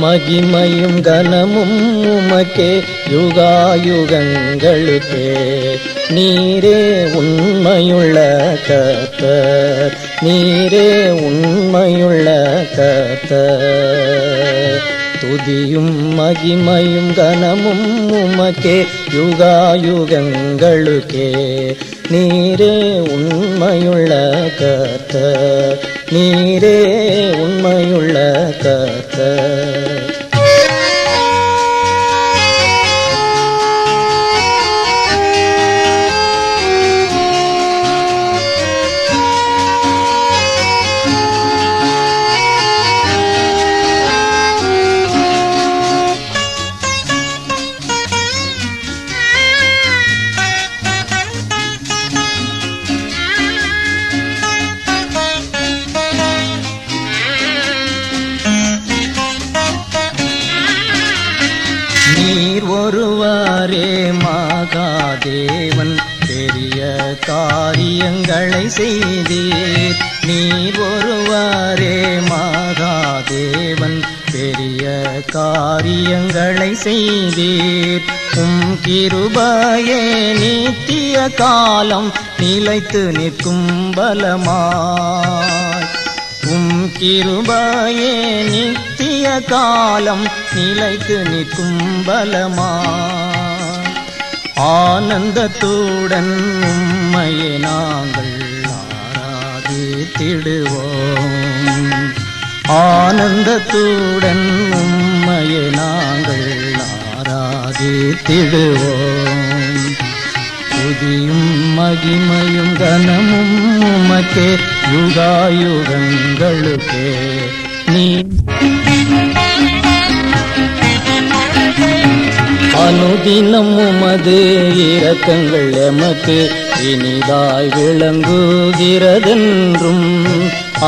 மகிமையும் கனமும் உமக்கே யுகாயுகங்களுக்கே. நீரே உண்மையுள்ள கர்த்தர், நீரே உண்மையுள்ள கர்த்தர். துதியும் மகிமையும் கனமும் உமக்கே யுகாயுகங்களுக்கே. நீரே உண்மையுள்ள கர்த்தர், நீரே உண்மையுள்ள கர்த்தர். நீர் ஒருவரே மகாதேவன், பெரிய காரியங்களை செய்தீர். நீர் ஒருவரே மகாதேவன், பெரிய காரியங்களை செய்தீர். கிருபையே நித்திய காலம் நிலைத்து நிற்கும் பலமாய். கிருபையே நித்திய காலம் நிலைத்து நிற்கும் பலமாய். ஆனந்தத்துடன் உம்மையே நாங்கள் ஆராதித்திடுவோம். ஆனந்தத்துடன் உம்மையே நாங்கள் ஆராதித்திடுவோம். துதியும் மகிமையும் கனமும் உமக்கே யுகாயுகங்களுக்கே. நீ அனுதினம் உமது இரக்கங்கள் எமக்கு இனிதாய் விளங்குகிறதென்றும்.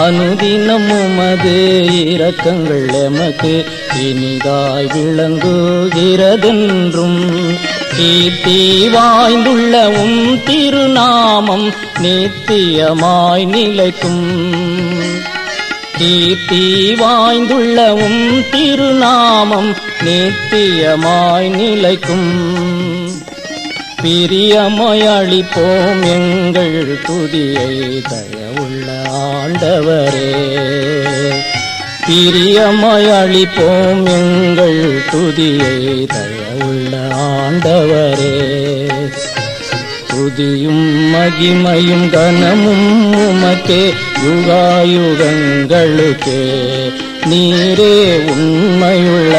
அனுதினம் உமது இரக்கங்கள் எமக்கு இனிதாய் விளங்குகிறதென்றும். கீர்த்தி வாய்ந்துள்ள திருநாமம் நித்தியமாய் நிலைக்கும். கீர்த்தி வாய்ந்துள்ள திருநாமம் நித்தியமாய் நிலைக்கும். பிரியமாய் அளிப்போம் எங்கள் துதியை தயவுள்ள ஆண்டவரே. பிரியமாய் அளிப்போம் எங்கள் துதியை தயவுள்ள ஆண்டவரே. துதியும் மகிமையும் கனமும் உமக்கே யுகாயுகங்களுக்கே. நீரே உண்மையுள்ள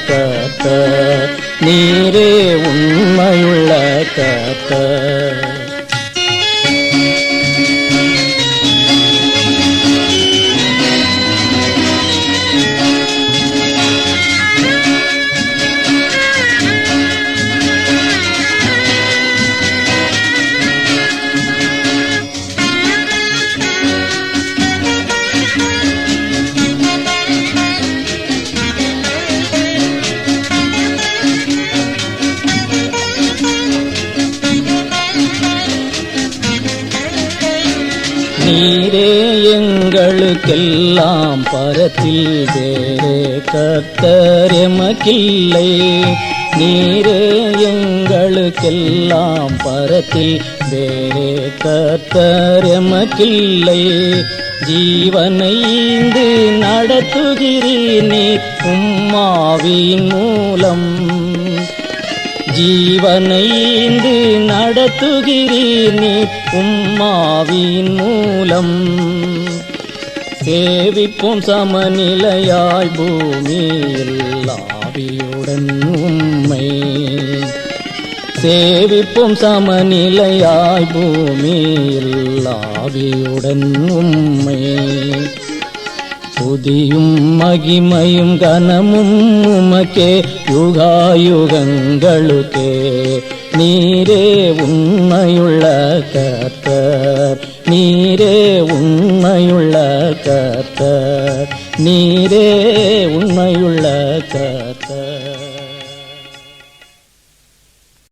கர்த்தர், நீரே உண்மையுள்ள கர்த்தர். நீரே எங்களுக்கெல்லாம் பரத்தில் வேறே கர்த்தர் எமக்கில்லை. நீரே எங்களுக்கெல்லாம் பரத்தில் வேறே கர்த்தர் எமக்கில்லை. ஜீவனை ஈந்து நடத்துகிறீர் நீர் உம்மாவின் மூலம். ஜீவனை ஈந்து நடத்துகிறீர் நீர் உம்மாவின் மூலம். சேவிப்போம் சமநிலையாய் பூமியில் ஆவியுடன் உம்மை. சேவிப்போம் சமநிலையாய் பூமியில் ஆவியுடன் உம்மை. துதியும் மகிமையும் கனமும் உமக்கே யுகாயுகங்களுக்கே. நீரே உண்மையுள்ள கர்த்தர், நீரே உண்மையுள்ள கர்த்தர், நீரே உண்மையுள்ள கர்த்தர்.